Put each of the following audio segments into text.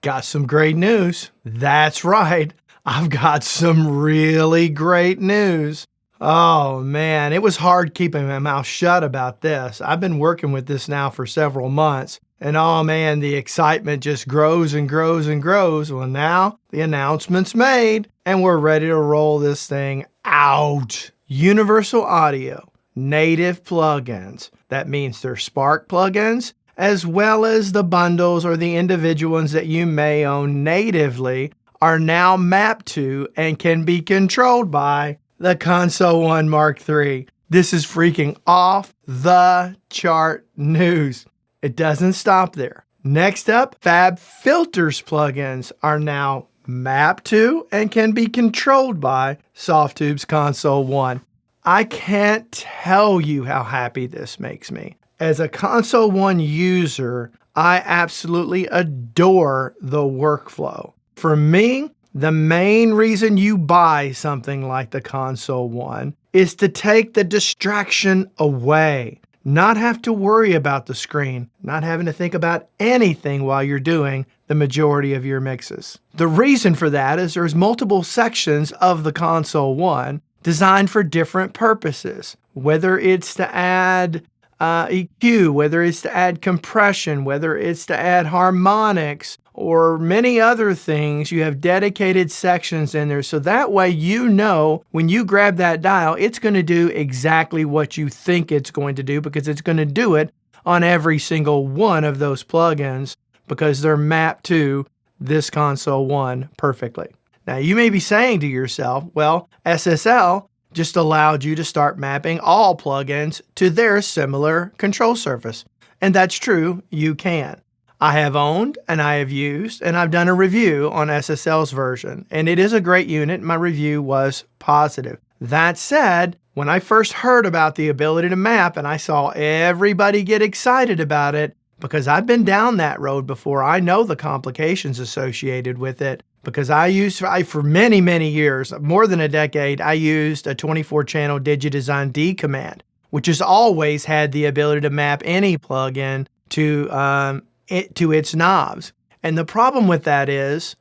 got some great news. That's right. I've got some really great news. Oh man, it was hard keeping my mouth shut about this. I've been working with this now for several months. And oh man, the excitement just grows and grows and grows. Well, now the announcement's made and we're ready to roll this thing out. Universal Audio, native plugins. That means they're Spark plugins, as well as the bundles or the individual ones that you may own natively are now mapped to and can be controlled by the Console 1 Mark III. This is freaking off the chart news. It doesn't stop there. Next up, FabFilter's plugins are now mapped to and can be controlled by Softube's Console 1. I can't tell you how happy this makes me. As a Console 1 user, I absolutely adore the workflow. For me, the main reason you buy something like the Console 1 is to take the distraction away. Not have to worry about the screen, not having to think about anything while you're doing the majority of your mixes. The reason for that is there's multiple sections of the Console 1 designed for different purposes, whether it's to add EQ, whether it's to add compression, whether it's to add harmonics, or many other things. You have dedicated sections in there. So that way, you know, when you grab that dial, it's going to do exactly what you think it's going to do, because it's going to do it on every single one of those plugins because they're mapped to this Console 1 perfectly. Now, you may be saying to yourself, well, SSL just allowed you to start mapping all plugins to their similar control surface. And that's true, you can. I have owned and I have used and I've done a review on SSL's version, and it is a great unit. My review was positive. That said, when I first heard about the ability to map and I saw everybody get excited about it, because I've been down that road before, I know the complications associated with it, because for many, many years, more than a decade, I used a 24-channel Digidesign D command, which has always had the ability to map any plugin to its knobs. And the problem with that is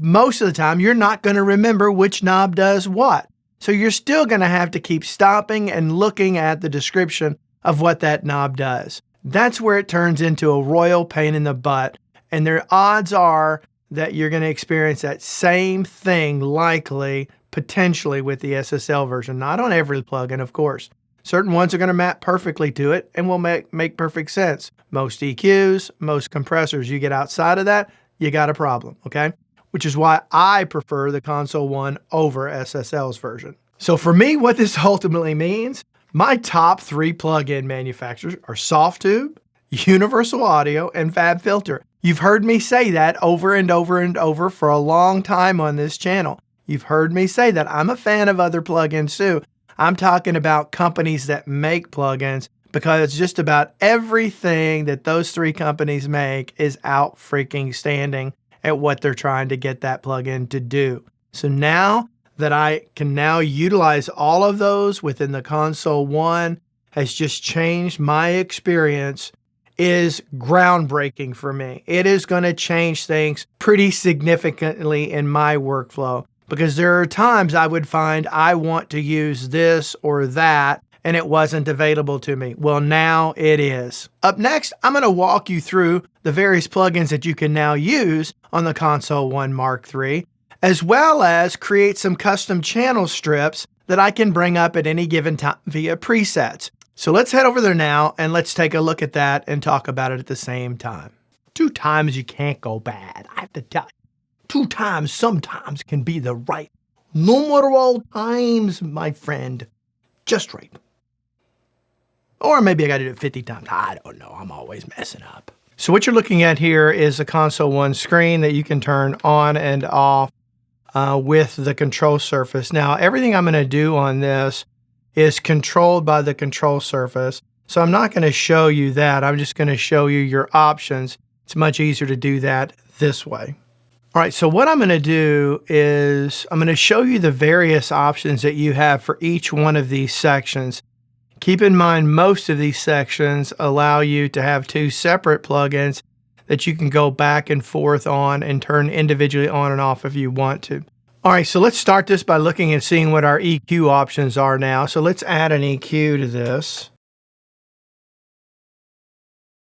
most of the time you're not going to remember which knob does what. So you're still going to have to keep stopping and looking at the description of what that knob does. That's where it turns into a royal pain in the butt. And the odds are that you're going to experience that same thing likely, potentially, with the SSL version. Not on every plugin, of course. Certain ones are going to map perfectly to it and will make perfect sense. Most EQs, most compressors, you get outside of that, you got a problem, okay? Which is why I prefer the Console 1 over SSL's version. So for me, what this ultimately means, my top 3 plugin manufacturers are Softube, Universal Audio, and FabFilter. You've heard me say that over and over and over for a long time on this channel. You've heard me say that. I'm a fan of other plugins too. I'm talking about companies that make plugins, because just about everything that those 3 companies make is out freaking standing at what they're trying to get that plugin to do. So now that I can now utilize all of those within the Console 1 has just changed my experience, is groundbreaking for me. It is going to change things pretty significantly in my workflow, because there are times I would find I want to use this or that and it wasn't available to me. Well, now it is. Up next, I'm going to walk you through the various plugins that you can now use on the Console 1 Mark III, as well as create some custom channel strips that I can bring up at any given time via presets. So let's head over there now and let's take a look at that and talk about it at the same time. 2 times you can't go bad. I have to tell you, 2 times sometimes can be the right numero times, my friend. Just right. Or maybe I got to do it 50 times. I don't know. I'm always messing up. So what you're looking at here is a Console 1 screen that you can turn on and off with the control surface. Now, everything I'm going to do on this is controlled by the control surface. So I'm not going to show you that. I'm just going to show you your options. It's much easier to do that this way. All right, so what I'm going to do is I'm going to show you the various options that you have for each one of these sections. Keep in mind, most of these sections allow you to have 2 separate plugins that you can go back and forth on and turn individually on and off if you want to. All right, so let's start this by looking and seeing what our EQ options are now. So let's add an EQ to this.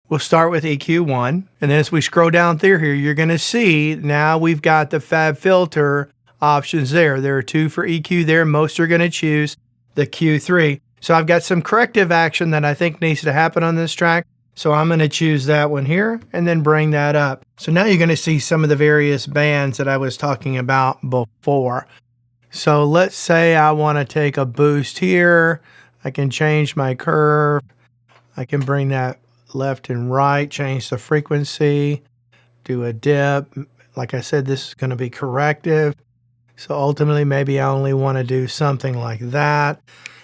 We'll start with EQ1, and then as we scroll down through here, you're going to see now we've got the FabFilter options there. There are 2 for EQ there. Most are going to choose the Q3. So I've got some corrective action that I think needs to happen on this track. So I'm going to choose that one here and then bring that up. So now you're going to see some of the various bands that I was talking about before. So let's say I want to take a boost here. I can change my curve. I can bring that left and right, change the frequency, do a dip. Like I said, this is going to be corrective. So ultimately, maybe I only want to do something like that.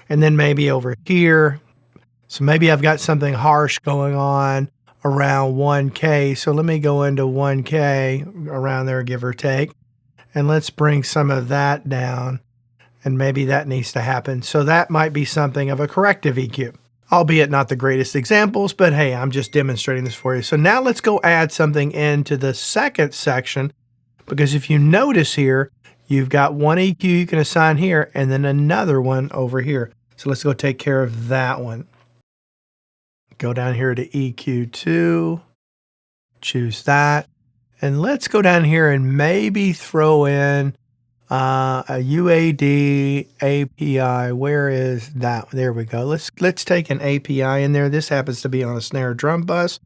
And then maybe over here. So maybe I've got something harsh going on around 1K. So let me go into 1K around there, give or take. And let's bring some of that down. And maybe that needs to happen. So that might be something of a corrective EQ. Albeit not the greatest examples, but hey, I'm just demonstrating this for you. So now let's go add something into the second section, because if you notice here, you've got one EQ you can assign here and then another one over here. So let's go take care of that one. Go down here to EQ2, choose that, and let's go down here and maybe throw in a UAD API. Where is that? There we go. Let's take an API in there. This happens to be on a snare drum bus.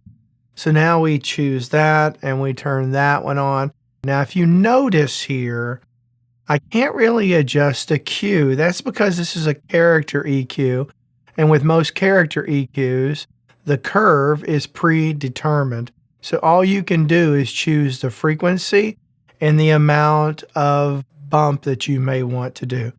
So now we choose that and we turn that one on. Now, if you notice here, I can't really adjust the Q. That's because this is a character EQ. And with most character EQs, the curve is predetermined. So all you can do is choose the frequency and the amount of bump that you may want to do.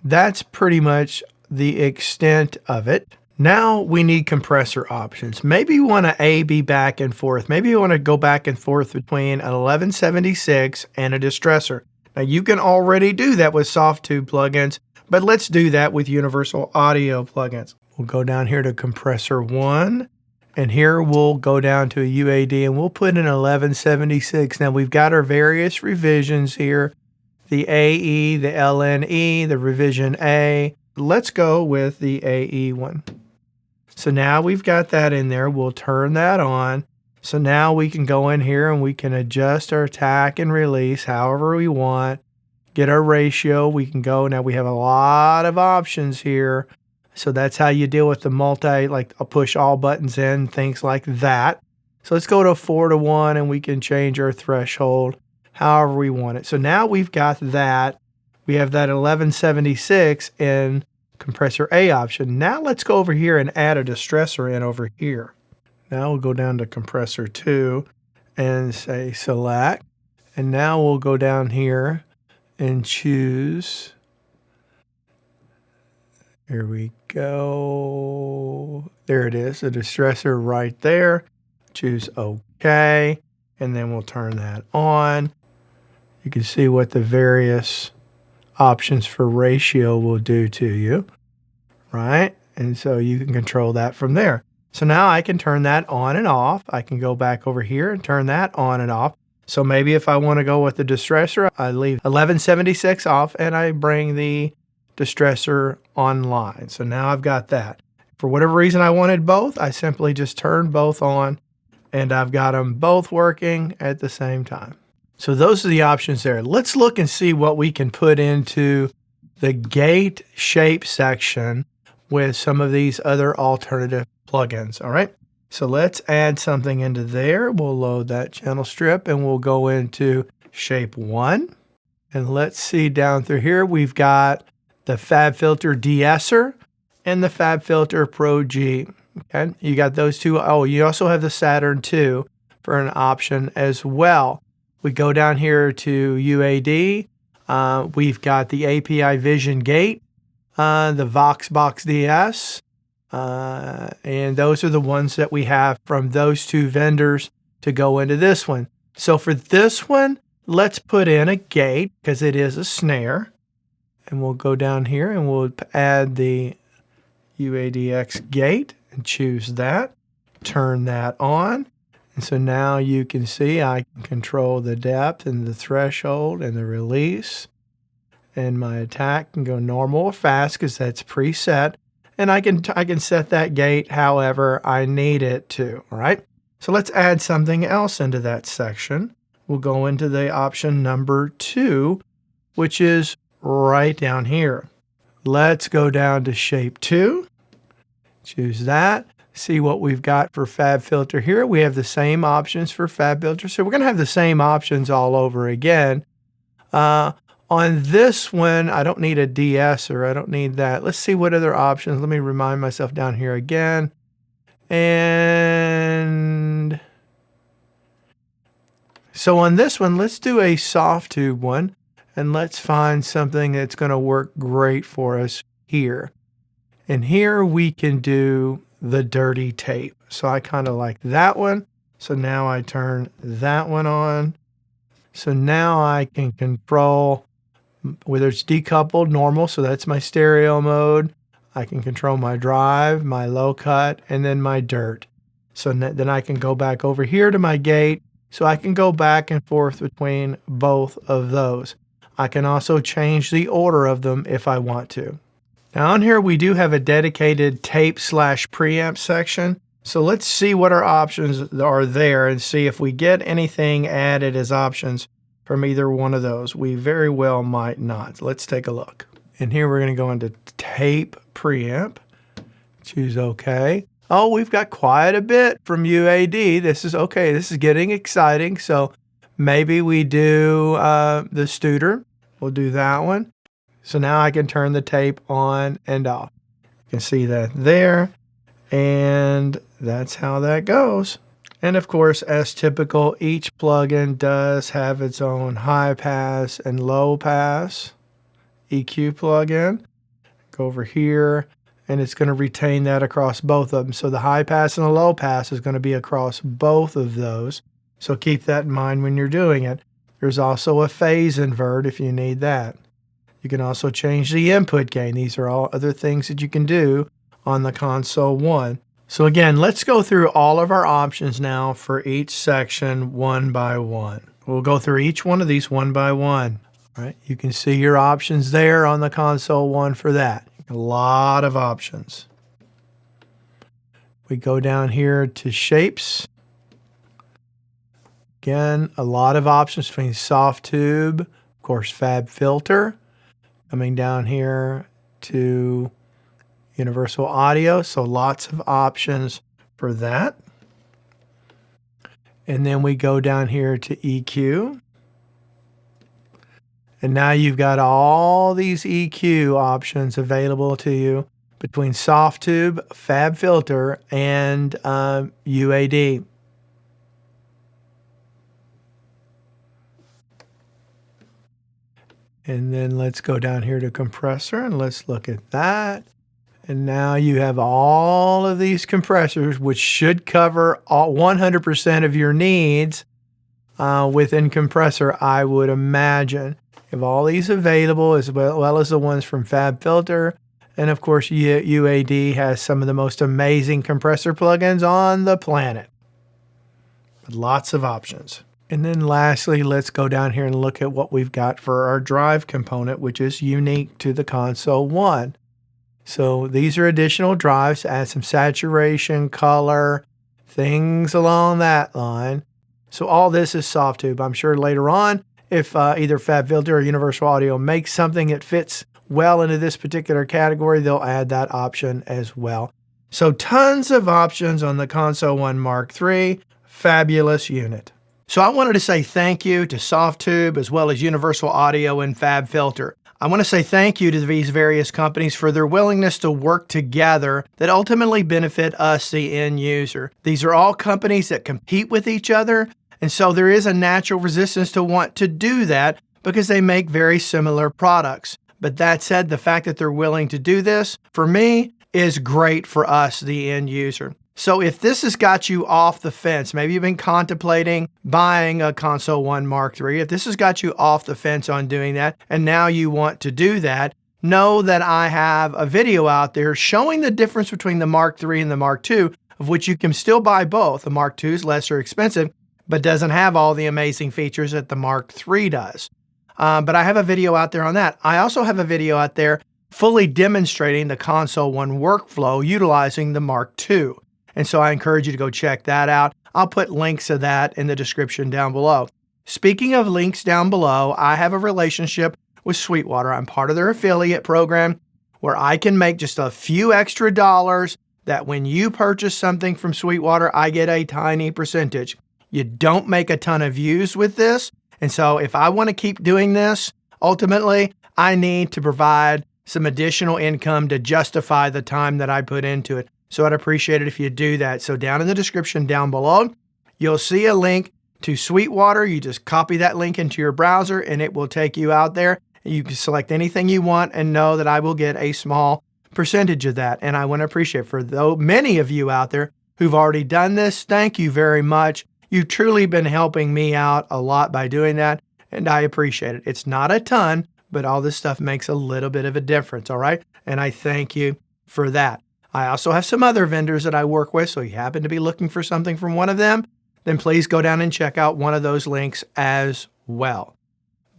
That's pretty much the extent of it. Now we need compressor options. Maybe you want to A/B back and forth. Maybe you want to go back and forth between an 1176 and a distressor. Now you can already do that with Softube plugins, but let's do that with universal audio plugins. We'll go down here to compressor 1, and here we'll go down to a UAD and we'll put in 1176. Now we've got our various revisions here. The AE, the LNE, the revision A. Let's go with the AE one. So now we've got that in there. We'll turn that on. So now we can go in here and we can adjust our attack and release however we want. Get our ratio. We can go. Now we have a lot of options here. So that's how you deal with the multi, like I'll push all buttons in, things like that. So let's go to 4:1 and we can change our threshold however we want it. So now we've got that. We have that 1176 in compressor A option. Now let's go over here and add a distressor in over here. Now we'll go down to compressor 2 and say select. And now we'll go down here and choose. Here we go. There it is, a distressor right there. Choose OK. And then we'll turn that on. You can see what the various options for ratio will do to you, right? And so you can control that from there. So now I can turn that on and off. I can go back over here and turn that on and off. So maybe if I want to go with the distressor, I leave 1176 off and I bring the distressor online. So now I've got that. For whatever reason I wanted both, I simply just turn both on and I've got them both working at the same time. So those are the options there. Let's look and see what we can put into the gate shape section with some of these other alternative plugins. All right. So let's add something into there. We'll load that channel strip and we'll go into shape 1. And let's see down through here, we've got the FabFilter de-esser and the FabFilter Pro G. Okay. You got those two. Oh, you also have the Saturn 2 for an option as well. We go down here to UAD. We've got the API Vision Gate, the VoxBox DS, and those are the ones that we have from those two vendors to go into this one. So for this one, let's put in a gate because it is a snare. And we'll go down here and we'll add the UADx gate and choose that. Turn that on. And so now you can see I can control the depth and the threshold and the release. And my attack can go normal or fast because that's preset. And I can set that gate however I need it to, all right? So let's add something else into that section. We'll go into the option number 2, which is right down here. Let's go down to shape 2. Choose that. See what we've got for FabFilter here. We have the same options for FabFilter. So we're going to have the same options all over again. On this one, I don't need a DS or I don't need that. Let's see what other options. Let me remind myself down here again. And so on this one, let's do a Softube one. And let's find something that's going to work great for us here. And here we can do the dirty tape. So I kind of like that one. So now I turn that one on. So now I can control whether it's decoupled, normal, so that's my stereo mode. I can control my drive, my low cut, and then my dirt. So then I can go back over here to my gate. So I can go back and forth between both of those. I can also change the order of them if I want to. Now on here we do have a dedicated tape/preamp section. So let's see what our options are there and see if we get anything added as options from either one of those. We very well might not. Let's take a look. And here we're going to go into tape preamp. Choose OK. Oh, we've got quite a bit from UAD. This is okay. This is getting exciting. So maybe we do the Studer. We'll do that one. So now I can turn the tape on and off. You can see that there. And that's how that goes. And of course, as typical, each plugin does have its own high pass and low pass EQ plugin. Go over here, and it's going to retain that across both of them. So the high pass and the low pass is going to be across both of those. So keep that in mind when you're doing it. There's also a phase invert if you need that. You can also change the input gain. These are all other things that you can do on the console 1. So again, let's go through all of our options now for each section one by one. We'll go through each one of these one by one. All right, you can see your options there on the console 1 for that. A lot of options. We go down here to shapes. Again, a lot of options between Softube, of course, FabFilter. Coming down here to universal audio, so lots of options for that. And then we go down here to EQ. And now you've got all these EQ options available to you between Softube, FabFilter, and UAD. And then let's go down here to Compressor and let's look at that. And now you have all of these compressors, which should cover 100% of your needs within Compressor, I would imagine. You have all these available as well as the ones from FabFilter. And of course, UAD has some of the most amazing compressor plugins on the planet. Lots of options. And then lastly, let's go down here and look at what we've got for our drive component, which is unique to the console 1. So these are additional drives to add some saturation, color, things along that line. So all this is Softube. I'm sure later on, if either FabFilter or Universal Audio makes something that fits well into this particular category, they'll add that option as well. So tons of options on the Console 1 Mark III. Fabulous unit. So I wanted to say thank you to Softube as well as Universal Audio and FabFilter. I want to say thank you to these various companies for their willingness to work together that ultimately benefit us, the end user. These are all companies that compete with each other, and so there is a natural resistance to want to do that because they make very similar products. But that said, the fact that they're willing to do this, for me, is great for us, the end user. So if this has got you off the fence, maybe you've been contemplating buying a Console 1 Mark III, if this has got you off the fence on doing that, and now you want to do that, know that I have a video out there showing the difference between the Mark III and the Mark II of which you can still buy both. The Mark II is lesser expensive, but doesn't have all the amazing features that the Mark III does. But I have a video out there on that. I also have a video out there fully demonstrating the Console One workflow utilizing the Mark II. And so I encourage you to go check that out. I'll put links to that in the description down below. Speaking of links down below, I have a relationship with Sweetwater. I'm part of their affiliate program where I can make just a few extra dollars that when you purchase something from Sweetwater, I get a tiny percentage. You don't make a ton of views with this. And so if I want to keep doing this, ultimately, I need to provide some additional income to justify the time that I put into it. So I'd appreciate it if you do that. So down in the description down below, you'll see a link to Sweetwater. You just copy that link into your browser and it will take you out there. You can select anything you want and know that I will get a small percentage of that. And I want to appreciate for many of you out there who've already done this. Thank you very much. You've truly been helping me out a lot by doing that, and I appreciate it. It's not a ton, but all this stuff makes a little bit of a difference, all right? And I thank you for that. I also have some other vendors that I work with, so if you happen to be looking for something from one of them, then please go down and check out one of those links as well.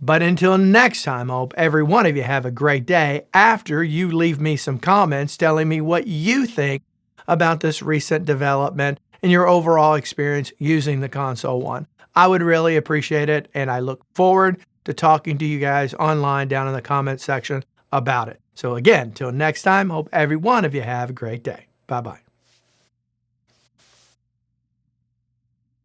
But until next time, I hope every one of you have a great day after you leave me some comments telling me what you think about this recent development and your overall experience using the Console One. I would really appreciate it, and I look forward to talking to you guys online down in the comment section about it. So again, till next time, hope every one of you have a great day. Bye-bye.